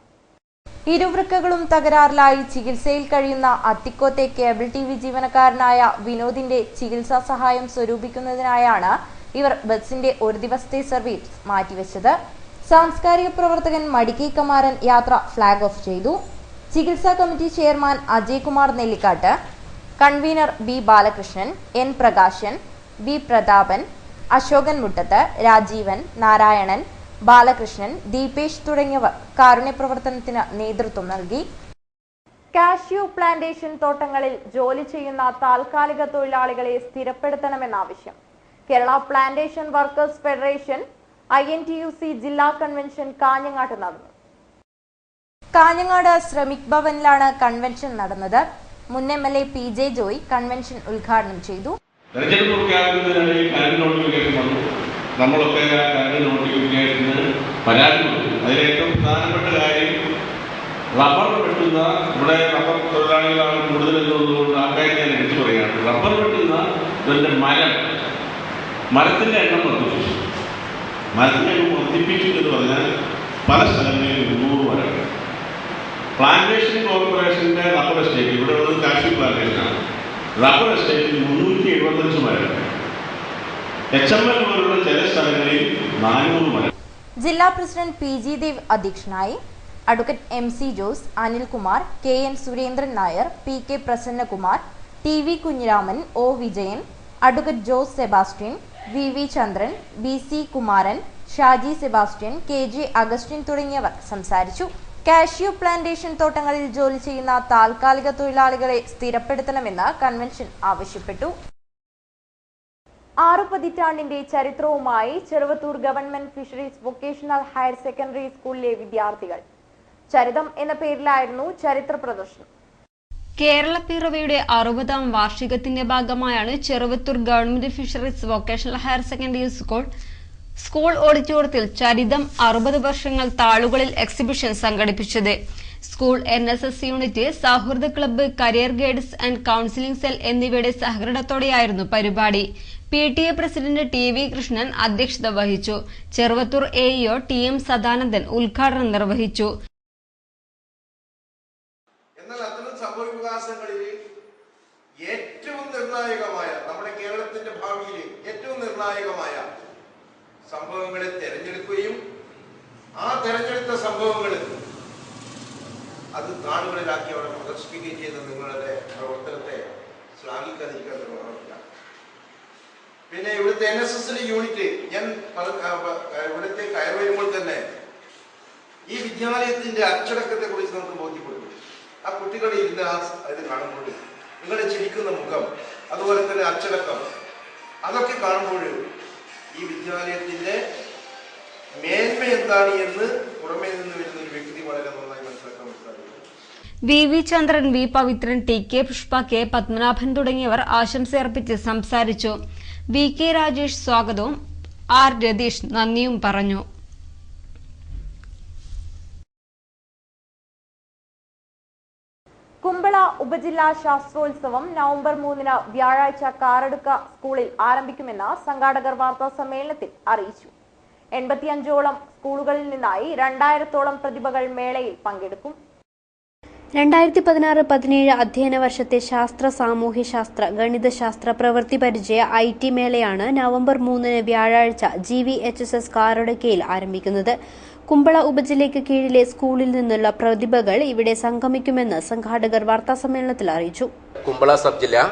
S1: ഇരുവൃക്കകളും തകരാറിലായി ചികിത്സയിൽ കഴിയുന്ന അത്തിക്കോത്തെ കേബിൾ TV ജീവനക്കാരനായ വിനോദിന്റെ ചികിത്സാ സഹായം സ്വരൂപിക്കുന്നതിനായാണ് ഇവർ ബസിന്റെ ഒരു ദിവസത്തെ സർവീസ് മാറ്റിവെച്ചത്. സാംസ്കാരിക പ്രവർത്തകൻ മടിക്കി കമാരൻ യാത്ര ഫ്ലാഗ് ഓഫ് ചെയ്തു. ചികിത്സാ committee chairman Ajay Kumar Nellikkattu, convener B Balakrishnan, N Prakashan, B Prathapan, Ashokan Muttath, Rajeevan, Narayanan, Balakrishnan, Deepesh തുടങ്ങിയവർ കാരുണ്യ പ്രവർത്തനത്തിന് നേതൃത്വം നൽകി. കാഷ്യൂ പ്ലാന്റേഷൻ തോട്ടങ്ങളിൽ ജോലി ചെയ്യുന്ന താൽക്കാലിക തൊഴിലാളികളെ സ്ഥിരപ്പെടുത്തണമെന്ന ആവശ്യം Kerala plantation workers federation INTUC ജില്ലാ കൺവെൻഷൻ കാഞ്ഞങ്ങാട്ട് നടന്നു. കാഞ്ഞങ്ങാട് ശ്രമിക് ഭവനിലാണ് കൺവെൻഷൻ നടന്നത്. മുൻ MLA PJ ജോയ് കൺവെൻഷൻ ഉദ്ഘാടനം ചെയ്തു.
S18: നമ്മളൊക്കെ കരട് നോട്ടിഫിക്കേഷന് പരാതി കൊടുത്തു. അതിലേറ്റവും പ്രധാനപ്പെട്ട കാര്യം റബ്ബർ വെട്ടുന്ന, ഇവിടെ റബ്ബർ തൊഴിലാളികളാണ് കൂടുതലെന്നുള്ളതുകൊണ്ട് ആ കാര്യം ഞാൻ എടുത്തു പറയുകയാണ്. റബ്ബർ വെട്ടുന്ന ഇതിൻ്റെ മരത്തിൻ്റെ എണ്ണം വർദ്ധിപ്പിച്ചു. മരത്തിൻ്റെ എണ്ണം വർദ്ധിപ്പിച്ചു എന്ന് പറഞ്ഞാൽ പല സ്ഥലങ്ങളിൽ 300 മരങ്ങൾ. പ്ലാന്റേഷൻ കോർപ്പറേഷൻ്റെ റബ്ബർ എസ്റ്റേറ്റ്, ഇവിടെ ഉള്ളത് കാഷ്യൂ പ്ലാന്റേഷനാണ്. റബ്ബർ എസ്റ്റേറ്റിൽ 375 മരങ്ങൾ. HML പോലുള്ള ചില സ്ഥലങ്ങളിൽ 400 മരം.
S1: ജില്ലാ പ്രസിഡന്റ് PG ദേവ് അധ്യക്ഷനായി. Advocate MC Jose, Anilkumar, KN Surendran Nair, PK Prasannakumar, TV Kunhiraman, O Vijayan, advocate Jose Sebastian, VV ചന്ദ്രൻ, BC Kumaran, Shaji Sebastian, KJ Augustine തുടങ്ങിയവർ സംസാരിച്ചു. കാഷ്യൂ പ്ലാന്റേഷൻ തോട്ടങ്ങളിൽ ജോലി ചെയ്യുന്ന താൽക്കാലിക തൊഴിലാളികളെ സ്ഥിരപ്പെടുത്തണമെന്ന് കൺവെൻഷൻ ആവശ്യപ്പെട്ടു. 6 പതിറ്റാണ്ടിന്റെ ചരിത്രവുമായി Cheruvathur government fisheries vocational higher secondary സ്കൂളിലെ വിദ്യാർത്ഥികൾ. ചരിതം എന്ന പേരിലായിരുന്നു ചരിത്ര പ്രദർശനം.
S6: കേരളപ്പിറവിയുടെ 60ാം വാർഷികത്തിന്റെ ഭാഗമായാണ് Cheruvathur government fisheries vocational higher secondary school ഓഡിറ്റോറിയത്തിൽ ചരിതം 60 വർഷങ്ങൾ താളുകളിൽ എക്സിബിഷൻ സംഘടിപ്പിച്ചത്. സ്കൂൾ NSS യൂണിറ്റ്, സൗഹൃദ club, career guidance and counselling cell എന്നിവയുടെ സഹകരണത്തോടെയായിരുന്നു പരിപാടി. PTA പ്രസിഡന്റ് TV കൃഷ്ണൻ അധ്യക്ഷത വഹിച്ചു. ചെറുവത്തൂർ AEO TM സദാനന്ദൻ ഉദ്ഘാടനം നിർവഹിച്ചു.
S19: എന്നാൽ അത്തരം സംഭവവികാസങ്ങളിൽ ഏറ്റവും നിർണായകമായ, നമ്മുടെ കേരളത്തിന്റെ ഭാവിയിൽ ഏറ്റവും നിർണായകമായ സംഭവങ്ങളെ തെരഞ്ഞെടുക്കുകയും ആ തെരഞ്ഞെടുത്ത സംഭവങ്ങൾ അത് നാടുകളിലാക്കി അവിടെ പ്രദർശിപ്പിക്കുകയും ചെയ്ത നിങ്ങളുടെ പ്രവർത്തനത്തെ ശ്ലാഘിക്കാതിരിക്കാൻ നിർവഹിക്കുക. പിന്നെ ഇവിടുത്തെ NSS യൂണിറ്റ്, ഞാൻ ഇവിടുത്തെ കയറി വരുമ്പോൾ തന്നെ ഈ വിദ്യാലയത്തിന്റെ അച്ചടക്കത്തെ കുറിച്ച് നമുക്ക് ബോധ്യപ്പെടുന്നു. ആ കുട്ടികളെ ഇരുന്ന് ഇത് കാണുമ്പോൾ നിങ്ങളുടെ ചിരിക്കുന്ന മുഖം, അതുപോലെ തന്നെ അച്ചടക്കം, അതൊക്കെ കാണുമ്പോൾ ഈ വിദ്യാലയത്തിന്റെ മേന്മ എന്താണ് എന്ന് പുറമേ നിന്ന് വരുന്ന ഒരു വ്യക്തി വളരെ നന്നായി മനസ്സിലാക്കാൻ സാധിക്കും.
S6: VV ചന്ദ്രൻ, V Pavithran, TK Pushpa, K Padmanabhan തുടങ്ങിയവർ ആശംസയർപ്പിച്ച് സംസാരിച്ചു. VK രാജേഷ് സ്വാഗതവും R രതീഷ് നന്ദിയും പറഞ്ഞു.
S1: കുമ്പള ഉപജില്ലാ ശാസ്ത്രോത്സവം നവംബർ 3 വ്യാഴാഴ്ച കാറടുക്ക സ്കൂളിൽ ആരംഭിക്കുമെന്ന് സംഘാടകർ വാർത്താ സമ്മേളനത്തിൽ അറിയിച്ചു. 85ഓളം സ്കൂളുകളിൽ നിന്നായി 2000ഓളം പ്രതിഭകൾ മേളയിൽ പങ്കെടുക്കും.
S8: 2016-17 അധ്യയന വർഷത്തെ ശാസ്ത്ര, സാമൂഹ്യശാസ്ത്ര, ഗണിതശാസ്ത്ര, പ്രവൃത്തി പരിചയ IT മേളയാണ് നവംബർ 3 വ്യാഴാഴ്ച GVHSS കാറടുക്കയിൽ ആരംഭിക്കുന്നത്. കുമ്പള ഉപജില്ലയ്ക്ക് കീഴിലെ സ്കൂളിൽ നിന്നുള്ള പ്രതിഭകൾ ഇവിടെ സംഗമിക്കുമെന്ന് സംഘാടകർ വാർത്താസമ്മേളനത്തിൽ അറിയിച്ചു.
S20: കുമ്പള സബ് ജില്ലാ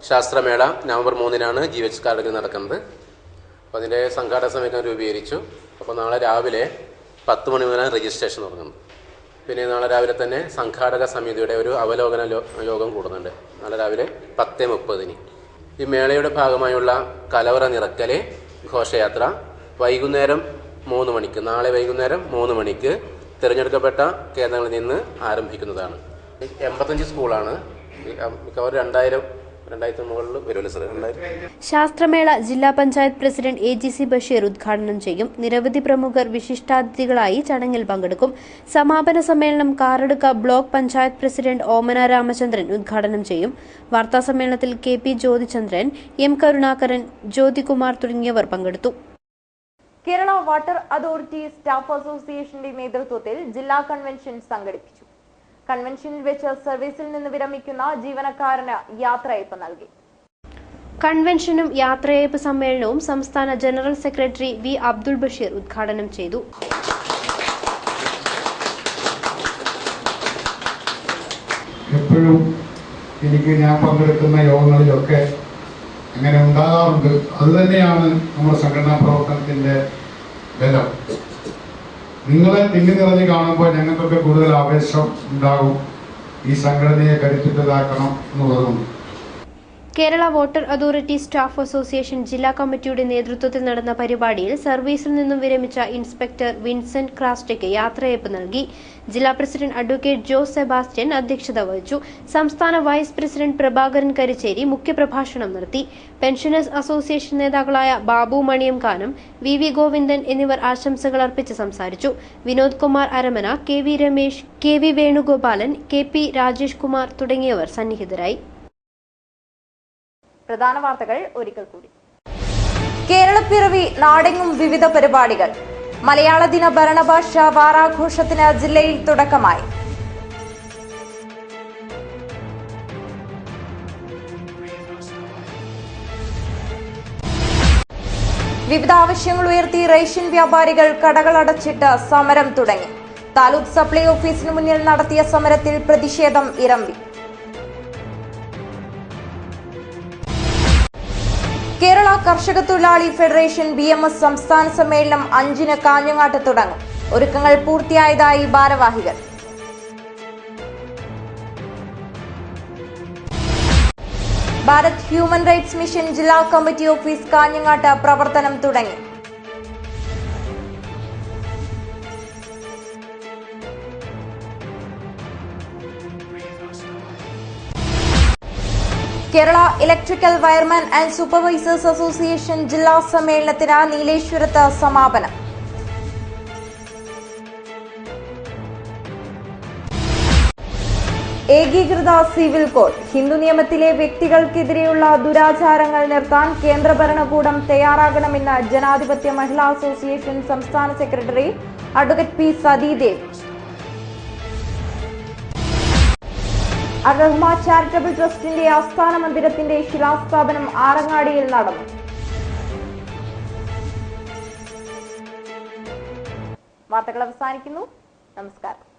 S20: ശാസ്ത്രമേള നവംബർ 3 GVHS കാറടുക്കയിൽ നടക്കുന്നത്. അപ്പോൾ അതിൻ്റെ സംഘാടക സമിതി രൂപീകരിച്ചു. അപ്പോൾ നാളെ രാവിലെ 10 മണി മുതലാണ് രജിസ്ട്രേഷൻ തുടങ്ങുന്നത്. പിന്നെ നാളെ രാവിലെ തന്നെ സംഘാടക സമിതിയുടെ ഒരു അവലോകന യോഗം കൂടുന്നുണ്ട്. നാളെ രാവിലെ 10:30. ഈ മേളയുടെ ഭാഗമായുള്ള കലവറ നിറക്കല് ഘോഷയാത്ര വൈകുന്നേരം 3 മണിക്ക്, നാളെ വൈകുന്നേരം 3 മണിക്ക് തിരഞ്ഞെടുക്കപ്പെട്ട കേന്ദ്രങ്ങളിൽ നിന്ന് ആരംഭിക്കുന്നതാണ്. 85 സ്കൂളാണ്, മിക്കവാറും 2000 മുകളിൽ വരുമല്ലോ സാർ.
S8: ശാസ്ത്രമേള ജില്ലാ പഞ്ചായത്ത് പ്രസിഡന്റ് AGC ബഷീർ ഉദ്ഘാടനം ചെയ്യും. നിരവധി പ്രമുഖർ വിശിഷ്ടാതിഥികളായി ചടങ്ങിൽ പങ്കെടുക്കും. സമാപന സമ്മേളനം കാറടുക്ക ബ്ലോക്ക് പഞ്ചായത്ത് പ്രസിഡന്റ് ഓമന രാമചന്ദ്രൻ ഉദ്ഘാടനം ചെയ്യും. വാർത്താസമ്മേളനത്തിൽ KP ജ്യോതിചന്ദ്രൻ, M കരുണാകരൻ, ജ്യോതികുമാർ തുടങ്ങിയവർ പങ്കെടുത്തു.
S1: കേരള വാട്ടർ അതോറിറ്റി സ്റ്റാഫ് അസോസിയേഷന്റെ നേതൃത്വത്തിൽ ജില്ലാ കൺവെൻഷൻ സംഘടിപ്പിച്ചു. കൺവെൻഷനിൽ വെച്ച് സർവീസിൽ നിന്ന് വിരമിക്കുന്ന ജീവനക്കാരന് യാത്രയയപ്പ് നൽകി.
S8: കൺവെൻഷനും യാത്രയയപ്പ് സമ്മേളനവും സംസ്ഥാന general secretary V Abdul Basheer ഉദ്ഘാടനം ചെയ്തു.
S5: എപ്പോഴും ഞാൻ പങ്കെടുക്കുന്ന യോഗങ്ങളിലൊക്കെ അങ്ങനെ ഉണ്ടാകാറുണ്ട്. അതുതന്നെയാണ് നമ്മുടെ സംഘടനാ പ്രവർത്തനത്തിന്റെ ബലം. നിങ്ങളെ തിങ്ങി നിറഞ്ഞ് കാണുമ്പോൾ ഞങ്ങൾക്കൊക്കെ കൂടുതൽ ആവേശം ഉണ്ടാകും. ഈ സംഘടനയെ കരുത്തുറ്റതാക്കണം എന്നുള്ളതുകൊണ്ട്
S8: Kerala water authority staff association ജില്ലാ കമ്മിറ്റിയുടെ നേതൃത്വത്തിൽ നടന്ന പരിപാടിയിൽ സർവീസിൽ നിന്നും വിരമിച്ച ഇൻസ്പെക്ടർ വിൻസെന്റ് ക്രാസ്റ്റയ്ക്ക് യാത്രയയപ്പ് നൽകി. ജില്ലാ പ്രസിഡന്റ് അഡ്വക്കേറ്റ് ജോസ് സെബാസ്റ്റ്യൻ അധ്യക്ഷത വഹിച്ചു. സംസ്ഥാന വൈസ് പ്രസിഡന്റ് പ്രഭാകരൻ കരിച്ചേരി മുഖ്യപ്രഭാഷണം നടത്തി. പെൻഷനേഴ്സ് അസോസിയേഷൻ നേതാക്കളായ ബാബു മണിയംകാനം, VV ഗോവിന്ദൻ എന്നിവർ ആശംസകൾ അർപ്പിച്ച് സംസാരിച്ചു. Vinod Kumar അരമന, KV Ramesh, KV Venugopalan, KP Rajesh Kumar തുടങ്ങിയവർ സന്നിഹിതരായി.
S1: പ്രധാന വാർത്തകൾ ഒരിക്കൽ കൂടി. കേരളപ്പിറവി നാടെങ്ങും വിവിധ പരിപാടികൾ. മലയാള ദിന ഭരണഭാഷ വാരാഘോഷത്തിന് ജില്ലയിൽ തുടക്കമായി. വിവിധ ആവശ്യങ്ങൾ ഉയർത്തി റേഷൻ വ്യാപാരികൾ കടകളടച്ചിട്ട് സമരം തുടങ്ങി. താലൂക്ക് സപ്ലൈ ഓഫീസിന് മുന്നിൽ നടത്തിയ സമരത്തിൽ പ്രതിഷേധം ഇരമ്പി. കേരള കർഷക തൊഴിലാളി ഫെഡറേഷൻ BMS സംസ്ഥാന സമ്മേളനം 5-ന് കാഞ്ഞങ്ങാട്ട് തുടങ്ങും. ഒരുക്കങ്ങൾ പൂർത്തിയായതായി ഭാരവാഹികൾ. ഭാരത് ഹ്യൂമൻ റൈറ്റ്സ് മിഷൻ ജില്ലാ കമ്മിറ്റി ഓഫീസ് കാഞ്ഞങ്ങാട്ട് പ്രവർത്തനം തുടങ്ങി. Kerala electrical wireman and supervisors association ജില്ലാ സമ്മേളനത്തിന് നീലേശ്വരത്ത് സമാപനം. ഏകീകൃത സിവിൽ കോഡ് ഹിന്ദു നിയമത്തിലെ വ്യക്തികൾക്കെതിരെയുള്ള ദുരാചാരങ്ങൾ നിർത്താൻ കേന്ദ്ര ഭരണകൂടം തയ്യാറാകണമെന്ന് ജനാധിപത്യ മഹിളാ അസോസിയേഷൻ സംസ്ഥാന സെക്രട്ടറി അഡ്വക്കേറ്റ് പി സതീദേവ്. അർ-റഹ്മ ചാരിറ്റബിൾ ട്രസ്റ്റിന്റെ ആസ്ഥാന മന്ദിരത്തിന്റെ ശിലാസ്ഥാപനം ആറങ്ങാടിയിൽ നടന്നു. വാർത്തകൾ അവസാനിക്കുന്നു. നമസ്കാരം.